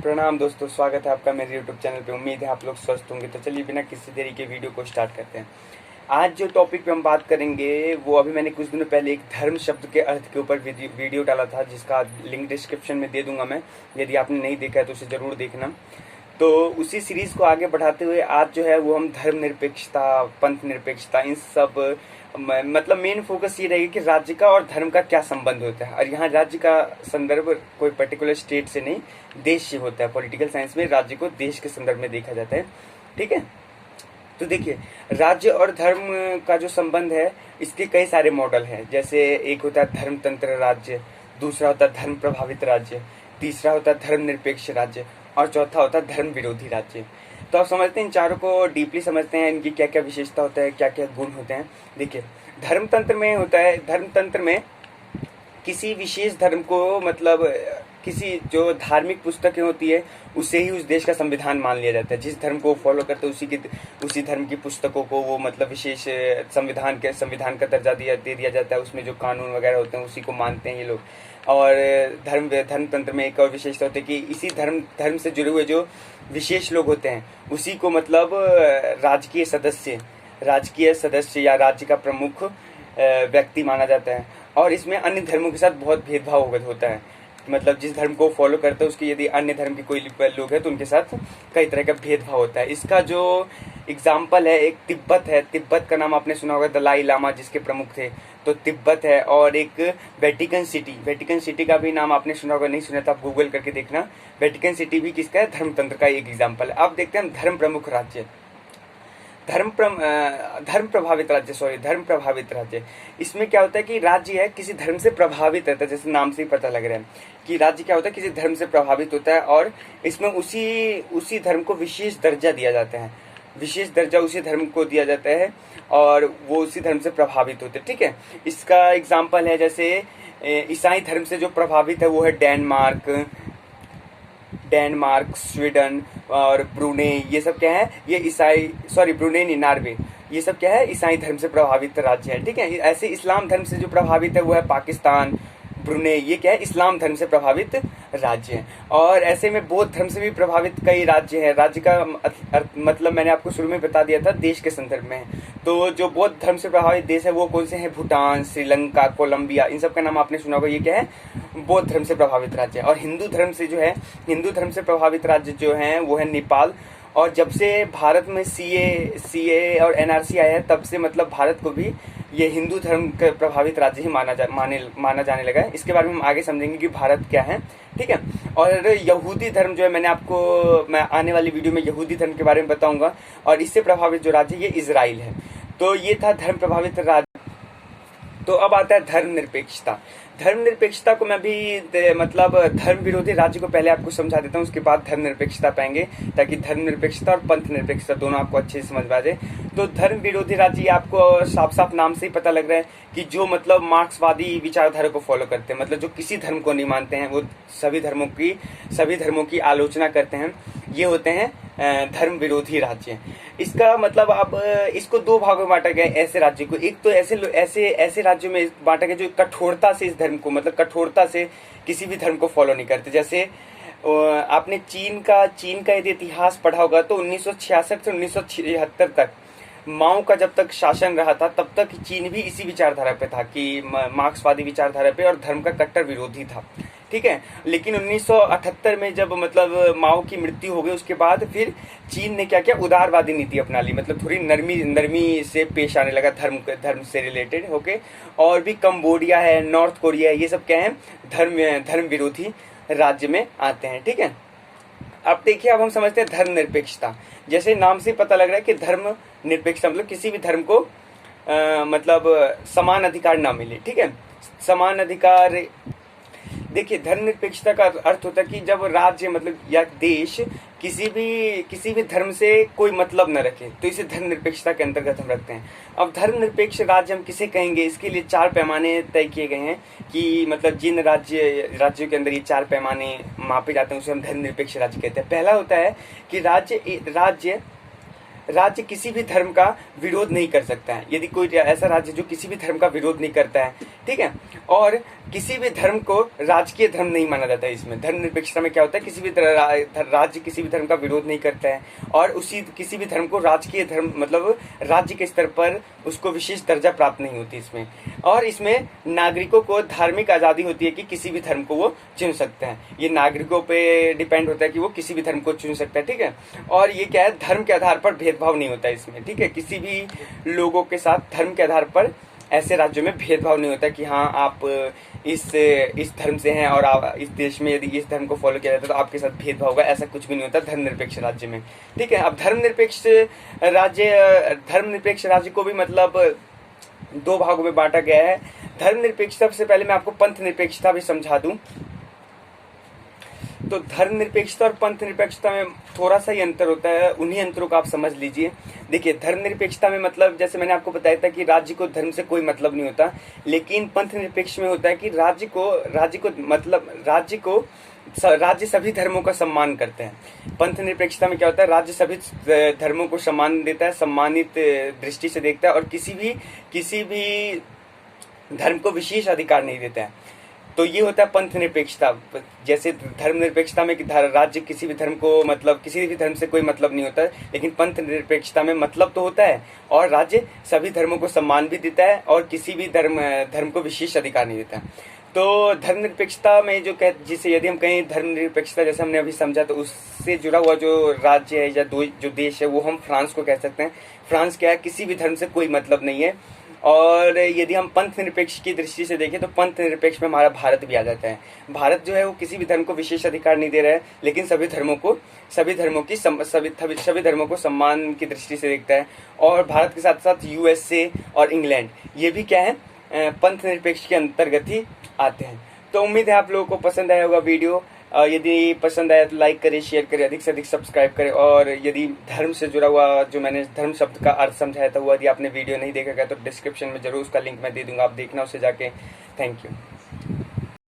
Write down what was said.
प्रणाम दोस्तों, स्वागत है आपका मेरे YouTube चैनल पे। उम्मीद है आप लोग स्वस्थ होंगे। तो चलिए बिना किसी देरी के वीडियो को स्टार्ट करते हैं। आज जो टॉपिक पे हम बात करेंगे वो अभी मैंने कुछ दिनों पहले एक धर्म शब्द के अर्थ के ऊपर वीडियो डाला था, जिसका लिंक डिस्क्रिप्शन में दे दूंगा मैं। यदि आपने नहीं देखा है तो उसे ज़रूर देखना। तो उसी सीरीज़ को आगे बढ़ाते हुए आज जो है वो हम धर्मनिरपेक्षता, पंथ निरपेक्षता, इन सब मतलब मेन फोकस ये रहेगा कि राज्य का और धर्म का क्या संबंध होता है। और यहाँ राज्य का संदर्भ कोई पर्टिकुलर स्टेट से नहीं, देश से होता है। पॉलिटिकल साइंस में राज्य को देश के संदर्भ में देखा जाता है। ठीक है, तो देखिए, राज्य और धर्म का जो संबंध है इसके कई सारे मॉडल हैं। जैसे एक होता है धर्मतंत्र राज्य, दूसरा होता है धर्म प्रभावित राज्य, तीसरा होता है धर्मनिरपेक्ष राज्य और चौथा होता है धर्म विरोधी राज्य। तो आप समझते हैं, इन चारों को डीपली समझते हैं, इनकी क्या क्या विशेषता होता है, क्या क्या गुण होते हैं। देखिए, धर्मतंत्र में होता है, धर्मतंत्र में किसी विशेष धर्म को मतलब किसी जो धार्मिक पुस्तकें होती है उसे ही उस देश का संविधान मान लिया जाता है। जिस धर्म को फॉलो करते हैं उसी धर्म की पुस्तकों को वो मतलब विशेष संविधान का दर्जा दे दिया जाता है। उसमें जो कानून वगैरह होते हैं उसी को मानते हैं ये लोग। और धर्मतंत्र में एक और विशेषता होती है कि इसी धर्म से जुड़े हुए जो विशेष लोग होते हैं उसी को मतलब राजकीय सदस्य या राज्य का प्रमुख व्यक्ति माना जाता है। और इसमें अन्य धर्मों के साथ बहुत भेदभाव होता है। मतलब जिस धर्म को फॉलो करते हैं उसके यदि अन्य धर्म के कोई लोग हैं तो उनके साथ कई तरह का भेदभाव होता है। इसका जो एग्जाम्पल है, एक तिब्बत है। तिब्बत का नाम आपने सुना होगा, दलाई लामा जिसके प्रमुख थे, तो तिब्बत है। और एक वेटिकन सिटी का भी नाम आपने सुना होगा, नहीं सुना तो आप गूगल करके देखना। वेटिकन सिटी भी किसका है? धर्मतंत्र का एक एग्जाम्पल है। अब देखते हैं धर्म प्रमुख राज्य, धर्म प्रभावित राज्य। इसमें क्या होता है कि राज्य है किसी धर्म से प्रभावित रहता है। जैसे नाम से ही पता लग रहा है कि राज्य क्या होता है, किसी धर्म से प्रभावित होता है और इसमें उसी धर्म को विशेष दर्जा दिया जाता है। विशेष दर्जा उसी धर्म को दिया जाता है और वो उसी धर्म से प्रभावित होते हैं। ठीक है, इसका एग्जाम्पल है जैसे ईसाई धर्म से जो प्रभावित है वो है डेनमार्क, स्वीडन और ब्रुनेई। ये सब क्या है? ये ब्रुनेई नहीं, नॉर्वे। ये सब क्या है? ईसाई धर्म से प्रभावित राज्य है। ठीक है, ऐसे इस्लाम धर्म से जो प्रभावित है वो है पाकिस्तान, ब्रुनेई। ये क्या है? इस्लाम धर्म से प्रभावित राज्य है। और ऐसे में बौद्ध धर्म से भी प्रभावित कई राज्य हैं। राज्य का मतलब मैंने आपको शुरू में बता दिया था, देश के संदर्भ में। तो जो बौद्ध धर्म से प्रभावित देश है वो कौन से हैं? भूटान, श्रीलंका, कोलंबिया, इन सब का नाम आपने सुना होगा। ये क्या है? बौद्ध धर्म से प्रभावित राज्य है। और हिंदू धर्म से प्रभावित राज्य जो है वो है नेपाल। और जब से भारत में सीए और एनआरसी आया है तब से मतलब भारत को भी ये हिंदू धर्म का प्रभावित राज्य ही माना जाने लगा है। इसके बारे में हम आगे समझेंगे कि भारत क्या है। ठीक है, और यहूदी धर्म जो है, मैं आने वाली वीडियो में यहूदी धर्म के बारे में बताऊंगा। और इससे प्रभावित जो राज्य ये इजराइल है। तो ये था धर्म प्रभावित राज्य। तो अब आता है धर्मनिरपेक्षता को मैं भी मतलब धर्म विरोधी राज्य को पहले आपको समझा देता हूँ, उसके बाद धर्मनिरपेक्षता पाएंगे, ताकि धर्मनिरपेक्षता और पंथ निरपेक्षता दोनों आपको अच्छे से समझ में आ जाए। तो धर्म विरोधी राज्य आपको साफ साफ नाम से ही पता लग रहा है कि जो मतलब मार्क्सवादी विचारधारा को फॉलो करते हैं, मतलब जो किसी धर्म को नहीं मानते हैं, वो सभी धर्मों की आलोचना करते हैं, ये होते हैं धर्म विरोधी राज्य। इसका मतलब अब इसको दो भागों में बांटा गया है ऐसे राज्य को। एक तो ऐसे राज्यों में बांटा गया जो कठोरता से इस धर्म को, मतलब कठोरता से किसी भी धर्म को फॉलो नहीं करते। जैसे आपने चीन का यदि इतिहास पढ़ा होगा तो 1966 से 1976 तक माओ का जब तक शासन रहा था तब तक चीन भी इसी विचारधारा पे था कि मार्क्सवादी विचारधारा पे, और धर्म का कट्टर विरोधी था। ठीक है, लेकिन 1978 में जब मतलब माओ की मृत्यु हो गई उसके बाद फिर चीन ने क्या किया? उदारवादी नीति अपना ली, मतलब थोड़ी नरमी से पेश आने लगा धर्म से रिलेटेड। ओके, और भी कंबोडिया है, नॉर्थ कोरिया है, ये सब क्या है? धर्म विरोधी राज्य में आते हैं। ठीक है, अब देखिए, अब हम समझते हैं धर्मनिरपेक्षता। जैसे नाम से पता लग रहा है कि धर्म निरपेक्षता मतलब किसी भी धर्म को मतलब समान अधिकार ना मिले। ठीक है, समान अधिकार। देखिए, धर्मनिरपेक्षता का अर्थ होता है कि जब राज्य मतलब या देश किसी भी धर्म से कोई मतलब न रखे, तो इसे धर्मनिरपेक्षता के अंतर्गत हम रखते हैं। अब धर्मनिरपेक्ष राज्य हम किसे कहेंगे? इसके लिए 4 पैमाने तय किए गए हैं कि मतलब जिन राज्यों के अंदर ये 4 पैमाने मापे जाते हैं उसे हम धर्मनिरपेक्ष राज्य कहते हैं। पहला होता है कि राज्य राज्य किसी भी धर्म का विरोध नहीं कर सकता है, यदि कोई ऐसा राज्य जो किसी भी धर्म का विरोध नहीं करता है, ठीक है, और किसी भी धर्म को राजकीय धर्म नहीं माना जाता है। इसमें धर्मनिरपेक्षता में क्या होता है, किसी भी राज्य किसी भी धर्म का विरोध नहीं करता है और उसी किसी भी धर्म को राजकीय धर्म मतलब राज्य के स्तर पर उसको विशेष दर्जा प्राप्त नहीं होती इसमें। और इसमें नागरिकों को धार्मिक आज़ादी होती है कि किसी भी धर्म को वो चुन सकते हैं, ये नागरिकों पे डिपेंड होता है कि वो किसी भी धर्म को चुन सकता है, ठीक है। और ये क्या है, धर्म के आधार पर भेदभाव नहीं होता है इसमें, ठीक है, किसी भी लोगों के साथ धर्म के आधार पर ऐसे राज्यों में भेदभाव नहीं होता कि हाँ आप इस धर्म से हैं और आप इस देश में यदि इस धर्म को फॉलो किया जाता है तो आपके साथ भेदभाव होगा, ऐसा कुछ भी नहीं होता धर्मनिरपेक्ष राज्य में, ठीक है। अब धर्मनिरपेक्ष राज्य को भी मतलब दो भागों में बांटा गया है। धर्मनिरपेक्षता से पहले मैं आपको पंथ निरपेक्षता भी समझा दूं। तो धर्मनिरपेक्षता और पंथ निरपेक्षता में थोड़ा सा ही अंतर होता है, उन्हीं अंतरों को आप समझ लीजिए। देखिए, धर्मनिरपेक्षता में मतलब जैसे मैंने आपको बताया था कि राज्य को धर्म से कोई मतलब नहीं होता, लेकिन पंथ निरपेक्ष में होता है कि राज्य सभी धर्मों का सम्मान करते हैं। पंथ निरपेक्षता में क्या होता है, राज्य सभी धर्मों को सम्मान देता है, सम्मानित दृष्टि से देखता है और किसी भी धर्म को विशेष अधिकार नहीं देता है। तो ये होता है पंथ निरपेक्षता। जैसे धर्मनिरपेक्षता में कि राज्य किसी भी धर्म को मतलब किसी भी धर्म से कोई मतलब नहीं होता है, लेकिन पंथ निरपेक्षता में मतलब तो होता है और राज्य सभी धर्मों को सम्मान भी देता है और किसी भी धर्म को विशेष अधिकार नहीं देता है। तो धर्मनिरपेक्षता में जिसे यदि हम कहें धर्मनिरपेक्षता जैसे हमने अभी समझा, तो उससे जुड़ा हुआ जो राज्य है या जो देश है वो हम फ्रांस को कह सकते हैं। फ्रांस क्या है, किसी भी धर्म से कोई मतलब नहीं है। और यदि हम पंथ निरपेक्ष की दृष्टि से देखें तो पंथ निरपेक्ष में हमारा भारत भी आ जाता है। भारत जो है वो किसी भी धर्म को विशेष अधिकार नहीं दे रहा है, लेकिन सभी धर्मों को सम्मान की दृष्टि से देखता है। और भारत के साथ साथ यूएसए और इंग्लैंड ये भी क्या है, पंथ निरपेक्ष के अंतर्गत ही आते हैं। तो उम्मीद है आप लोगों को पसंद आया होगा वीडियो। यदि पसंद आया तो लाइक करें, शेयर करें, अधिक से अधिक सब्सक्राइब करें। और यदि धर्म से जुड़ा हुआ जो मैंने धर्म शब्द का अर्थ समझाया था वो यदि आपने वीडियो नहीं देखा गया तो डिस्क्रिप्शन में जरूर उसका लिंक मैं दे दूंगा, आप देखना उसे जाके। Thank you.